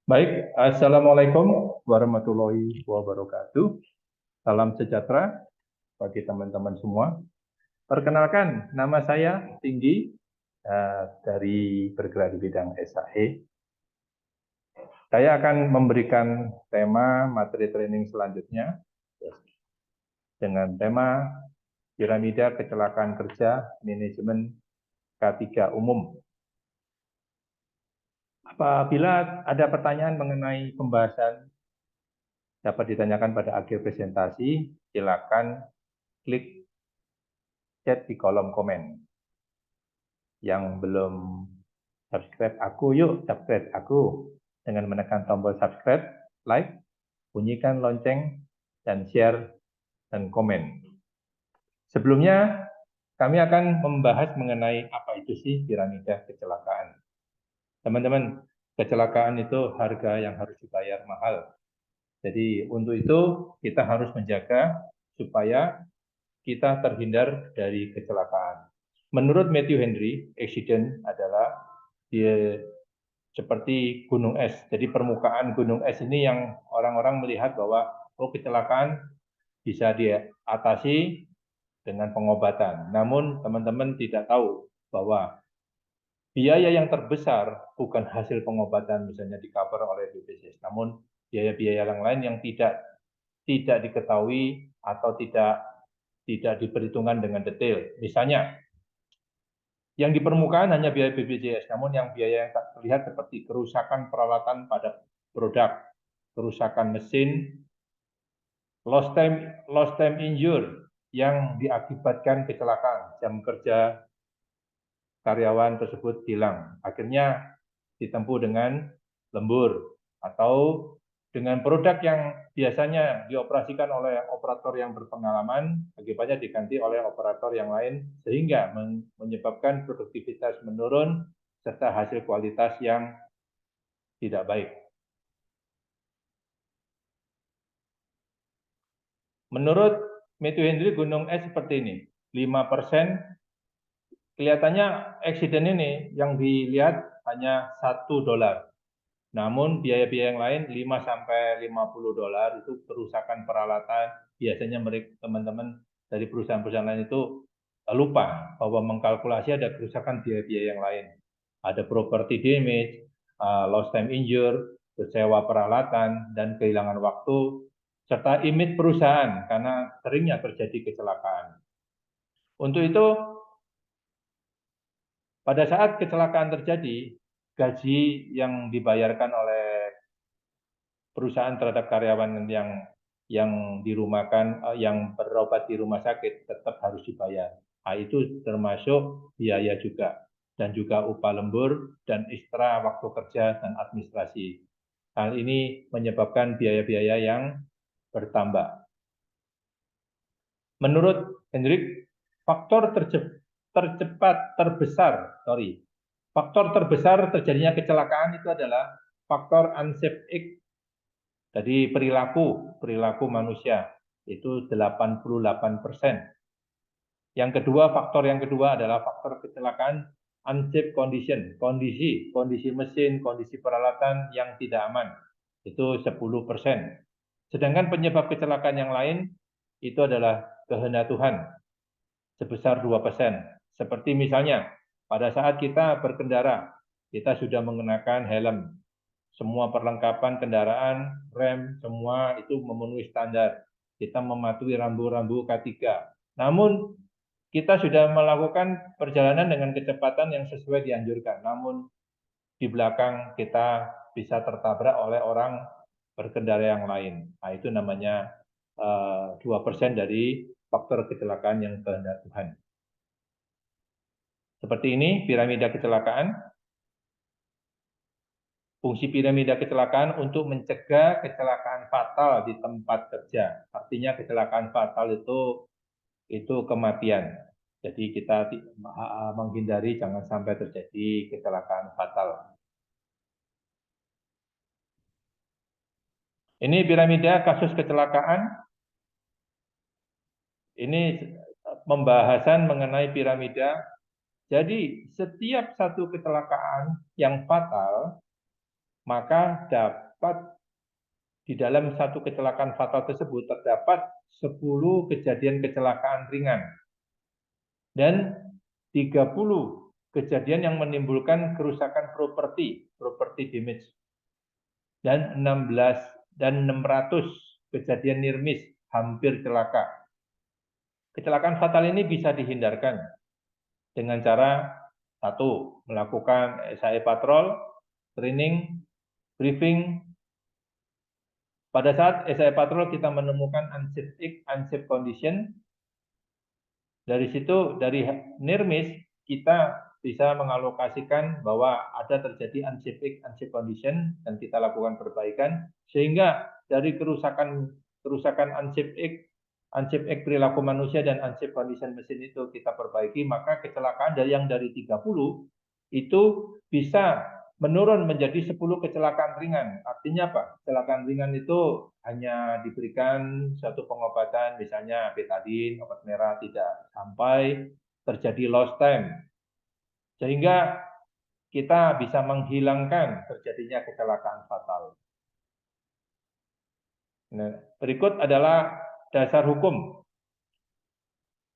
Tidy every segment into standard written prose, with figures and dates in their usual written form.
Baik, Assalamualaikum warahmatullahi wabarakatuh. Salam sejahtera bagi teman-teman semua. Perkenalkan, nama saya Tinggi dari bergerak di bidang SAE. Saya akan memberikan tema materi training selanjutnya dengan tema piramida kecelakaan kerja manajemen K3 umum. Apabila ada pertanyaan mengenai pembahasan dapat ditanyakan pada akhir presentasi, silakan klik chat di kolom komen. Yang belum subscribe aku, yuk subscribe aku dengan menekan tombol subscribe, like, bunyikan lonceng, dan share dan komen. Sebelumnya, kami akan membahas mengenai apa itu sih piramida kecelakaan. Teman-teman, kecelakaan itu harga yang harus dibayar mahal. Jadi untuk itu kita harus menjaga supaya kita terhindar dari kecelakaan. Menurut Matthew Henry, accident adalah dia seperti gunung es. Jadi permukaan gunung es ini yang orang-orang melihat bahwa kecelakaan bisa diatasi dengan pengobatan. Namun teman-teman tidak tahu bahwa biaya yang terbesar bukan hasil pengobatan misalnya di cover oleh BPJS, namun biaya-biaya yang lain yang tidak diketahui atau tidak diperhitungkan dengan detail. Misalnya, yang di permukaan hanya biaya BPJS, namun yang biaya yang tak terlihat seperti kerusakan peralatan pada produk, kerusakan mesin, lost time injury yang diakibatkan kecelakaan, jam kerja karyawan tersebut hilang. Akhirnya ditempuh dengan lembur atau dengan produk yang biasanya dioperasikan oleh operator yang berpengalaman, akibatnya diganti oleh operator yang lain, sehingga menyebabkan produktivitas menurun, serta hasil kualitas yang tidak baik. Menurut Matthew Henry, gunung es seperti ini, 5%, kelihatannya accident ini yang dilihat hanya $1. Namun biaya-biaya yang lain 5-50 dolar itu kerusakan peralatan. Biasanya mereka teman-teman dari perusahaan-perusahaan lain itu lupa bahwa mengkalkulasi ada kerusakan biaya-biaya yang lain. Ada property damage, lost time injury, kecewa peralatan, dan kehilangan waktu, serta image perusahaan karena seringnya terjadi kecelakaan. Untuk itu, pada saat kecelakaan terjadi, gaji yang dibayarkan oleh perusahaan terhadap karyawan yang dirumahkan, yang berobat di rumah sakit tetap harus dibayar. Nah, itu termasuk biaya juga, dan juga upah lembur dan ekstra waktu kerja dan administrasi. Hal ini menyebabkan biaya-biaya yang bertambah. Menurut Hendrik, faktor terbesar terjadinya kecelakaan itu adalah faktor unsafe act. Jadi perilaku manusia itu 88%. Faktor yang kedua adalah faktor kecelakaan unsafe condition, kondisi mesin, kondisi peralatan yang tidak aman, itu 10%. Sedangkan penyebab kecelakaan yang lain itu adalah kehendak Tuhan, sebesar 2%. Seperti misalnya, pada saat kita berkendara, kita sudah mengenakan helm, semua perlengkapan kendaraan, rem, semua itu memenuhi standar. Kita mematuhi rambu-rambu K3. Namun, kita sudah melakukan perjalanan dengan kecepatan yang sesuai dianjurkan. Namun, di belakang kita bisa tertabrak oleh orang berkendara yang lain. Nah, itu namanya 2% dari faktor kecelakaan yang kehendak Tuhan. Seperti ini piramida kecelakaan. Fungsi piramida kecelakaan untuk mencegah kecelakaan fatal di tempat kerja. Artinya kecelakaan fatal itu kematian. Jadi kita menghindari jangan sampai terjadi kecelakaan fatal. Ini piramida kasus kecelakaan. Ini pembahasan mengenai piramida. Jadi setiap satu kecelakaan yang fatal maka dapat di dalam satu kecelakaan fatal tersebut terdapat 10 kejadian kecelakaan ringan dan 30 kejadian yang menimbulkan kerusakan properti damage, dan 600 kejadian near miss, hampir celaka. Kecelakaan fatal ini bisa dihindarkan dengan cara 1. Melakukan SAE patrol, training, briefing. Pada saat SAE patrol kita menemukan unsafe condition. Dari situ, dari near miss, kita bisa mengalokasikan bahwa ada terjadi unsafe condition dan kita lakukan perbaikan, sehingga dari kerusakan unsafe perilaku manusia dan unsafe condition mesin itu kita perbaiki, maka kecelakaan dari 30 itu bisa menurun menjadi 10 kecelakaan ringan. Artinya apa? Kecelakaan ringan itu hanya diberikan suatu pengobatan, misalnya betadine, obat merah, tidak sampai terjadi lost time. Sehingga kita bisa menghilangkan terjadinya kecelakaan fatal. Nah, berikut adalah dasar hukum.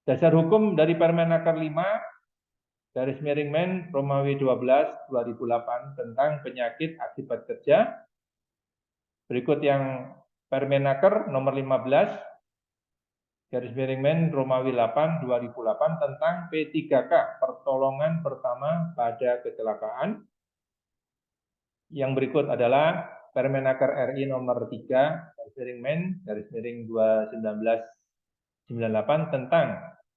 Dasar hukum dari Permenaker 5 /Men Romawi 12 2008 tentang penyakit akibat kerja. Berikut yang Permenaker nomor 15 /Men Romawi 8 2008 tentang P3K, pertolongan pertama pada kecelakaan. Yang berikut adalah Permenaker RI nomor 3 /Men 1998 tentang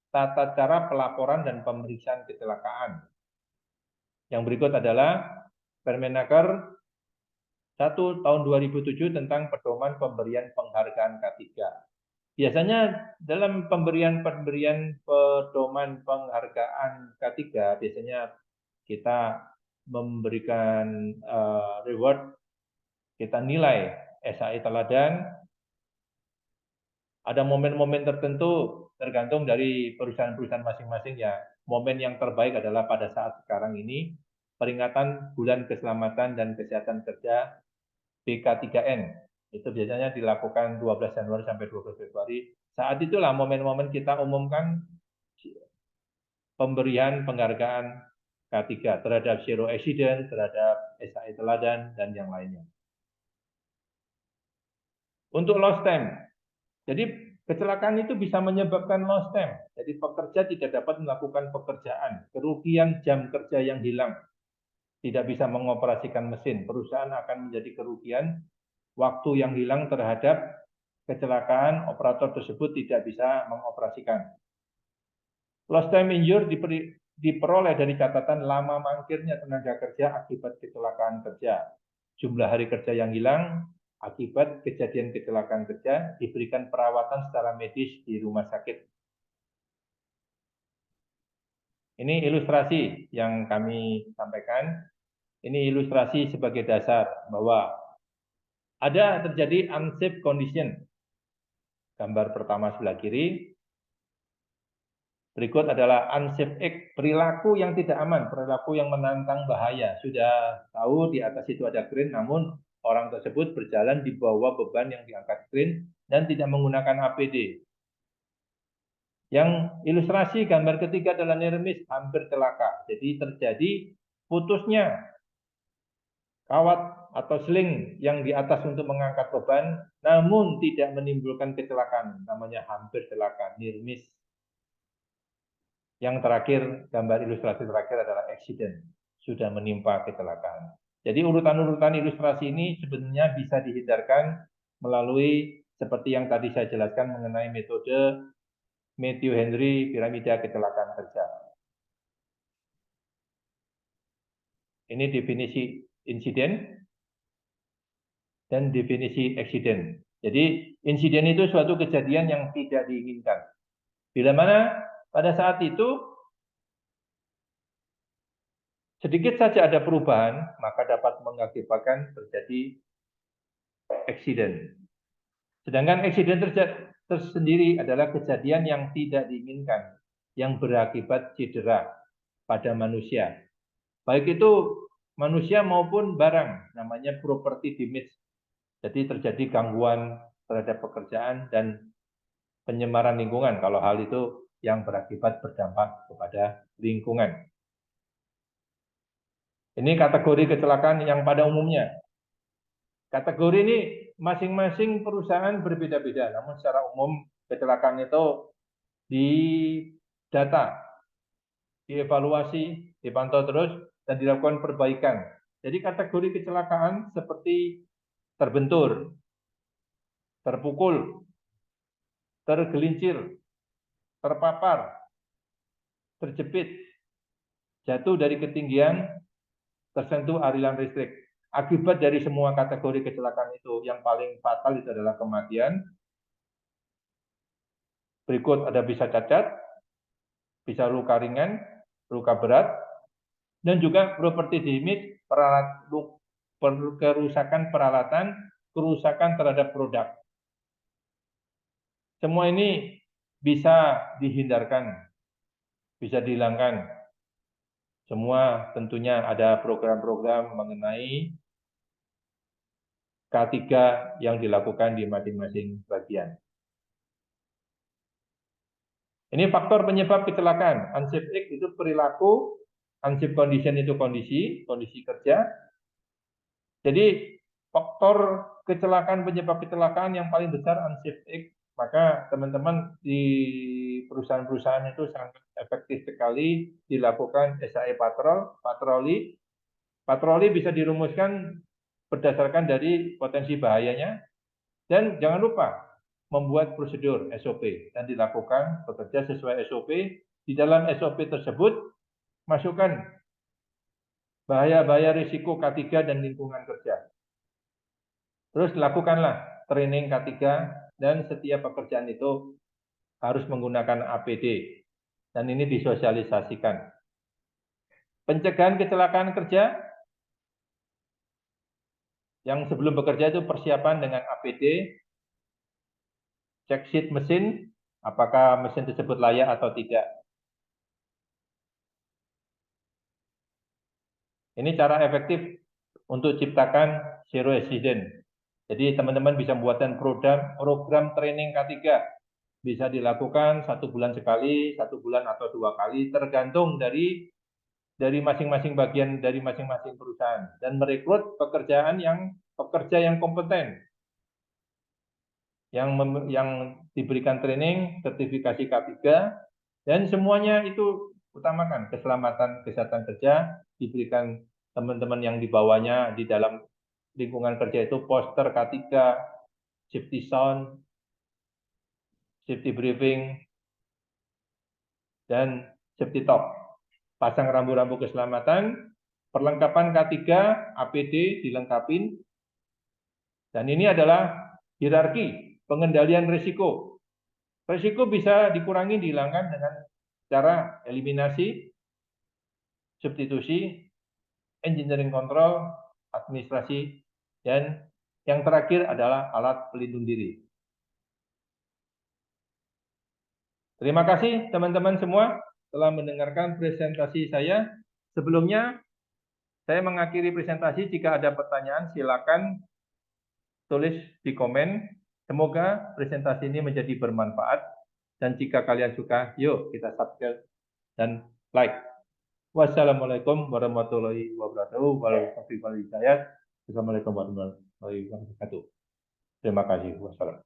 tata cara pelaporan dan pemeriksaan kecelakaan. Yang berikut adalah Permenaker 1 tahun 2007 tentang pedoman pemberian penghargaan K3. Biasanya dalam pemberian pedoman penghargaan K3, biasanya kita memberikan reward, kita nilai SAE teladan. Ada momen-momen tertentu tergantung dari perusahaan-perusahaan masing-masing ya. Momen yang terbaik adalah pada saat sekarang ini, peringatan Bulan Keselamatan dan Kesehatan Kerja BK3N. Itu biasanya dilakukan 12 Januari sampai 12 Februari. Saat itulah momen-momen kita umumkan pemberian penghargaan K3 terhadap zero accident, terhadap SAE teladan, dan yang lainnya. Untuk lost time. Jadi kecelakaan itu bisa menyebabkan lost time. Jadi pekerja tidak dapat melakukan pekerjaan, kerugian jam kerja yang hilang, tidak bisa mengoperasikan mesin, perusahaan akan menjadi kerugian waktu yang hilang terhadap kecelakaan, operator tersebut tidak bisa mengoperasikan. Lost time injury diperoleh dari catatan lama mangkirnya tenaga kerja akibat kecelakaan kerja, jumlah hari kerja yang hilang akibat kejadian kecelakaan kerja, diberikan perawatan secara medis di rumah sakit. Ini ilustrasi yang kami sampaikan. Ini ilustrasi sebagai dasar bahwa ada terjadi unsafe condition. Gambar pertama sebelah kiri. Berikut adalah unsafe act, perilaku yang tidak aman, perilaku yang menantang bahaya. Sudah tahu di atas itu ada crane, namun orang tersebut berjalan di bawah beban yang diangkat crane dan tidak menggunakan APD. Yang ilustrasi gambar ketiga adalah near miss, hampir celaka. Jadi terjadi putusnya kawat atau sling yang di atas untuk mengangkat beban, namun tidak menimbulkan kecelakaan. Namanya hampir celaka, near miss. Yang terakhir, gambar ilustrasi terakhir adalah accident, sudah menimpa kecelakaan. Jadi urutan-urutan ilustrasi ini sebenarnya bisa dihindarkan melalui seperti yang tadi saya jelaskan mengenai metode Matthew Henry piramida kecelakaan kerja. Ini definisi insiden dan definisi accident. Jadi insiden itu suatu kejadian yang tidak diinginkan. Bila mana pada saat itu sedikit saja ada perubahan, maka dapat mengakibatkan terjadi accident. Sedangkan accident tersendiri adalah kejadian yang tidak diinginkan, yang berakibat cedera pada manusia. Baik itu manusia maupun barang, namanya property damage. Jadi terjadi gangguan terhadap pekerjaan dan penyemaran lingkungan kalau hal itu yang berakibat berdampak kepada lingkungan. Ini kategori kecelakaan yang pada umumnya. Kategori ini masing-masing perusahaan berbeda-beda, namun secara umum kecelakaan itu didata, dievaluasi, dipantau terus, dan dilakukan perbaikan. Jadi kategori kecelakaan seperti terbentur, terpukul, tergelincir, terpapar, terjepit, jatuh dari ketinggian, tersentuh aliran listrik. Akibat dari semua kategori kecelakaan itu, yang paling fatal itu adalah kematian. Berikut ada bisa cacat, bisa luka ringan, luka berat, dan juga property damage, kerusakan peralatan, kerusakan terhadap produk. Semua ini bisa dihindarkan, bisa dihilangkan. Semua tentunya ada program-program mengenai K3 yang dilakukan di masing-masing bagian. Ini faktor penyebab kecelakaan. Unsafe act itu perilaku, unsafe condition itu kondisi kerja. Jadi faktor kecelakaan, penyebab kecelakaan yang paling besar unsafe act. Maka teman-teman di perusahaan-perusahaan itu sangat efektif sekali dilakukan SAE patroli. Patroli bisa dirumuskan berdasarkan dari potensi bahayanya. Dan jangan lupa membuat prosedur SOP dan dilakukan bekerja sesuai SOP. Di dalam SOP tersebut masukkan bahaya-bahaya risiko K3 dan lingkungan kerja. Terus lakukanlah training K3 dan setiap pekerjaan itu harus menggunakan APD dan ini disosialisasikan. Pencegahan kecelakaan kerja yang sebelum bekerja itu persiapan dengan APD, cek sheet mesin, apakah mesin tersebut layak atau tidak. Ini cara efektif untuk ciptakan zero accident. Jadi teman-teman bisa membuatkan program training K3. Bisa dilakukan 1 bulan sekali, 1 bulan atau 2 kali, tergantung dari masing-masing bagian dari masing-masing perusahaan. Dan merekrut pekerja yang kompeten. Yang diberikan training, sertifikasi K3, dan semuanya itu utamakan keselamatan kesehatan kerja, diberikan teman-teman yang di bawahnya di dalam lingkungan kerja itu poster K3, safety sound, safety briefing, dan safety talk. Pasang rambu-rambu keselamatan, perlengkapan K3, APD dilengkapin, dan ini adalah hierarki pengendalian risiko. Risiko bisa dikurangi, dihilangkan dengan cara eliminasi, substitusi, engineering control, administrasi, dan yang terakhir adalah alat pelindung diri. Terima kasih teman-teman semua telah mendengarkan presentasi saya. Sebelumnya, saya mengakhiri presentasi. Jika ada pertanyaan, silakan tulis di komen. Semoga presentasi ini menjadi bermanfaat. Dan jika kalian suka, yuk kita subscribe dan like. Wassalamualaikum warahmatullahi wabarakatuh. Assalamualaikum warahmatullahi wabarakatuh. Terima kasih. Wassalam.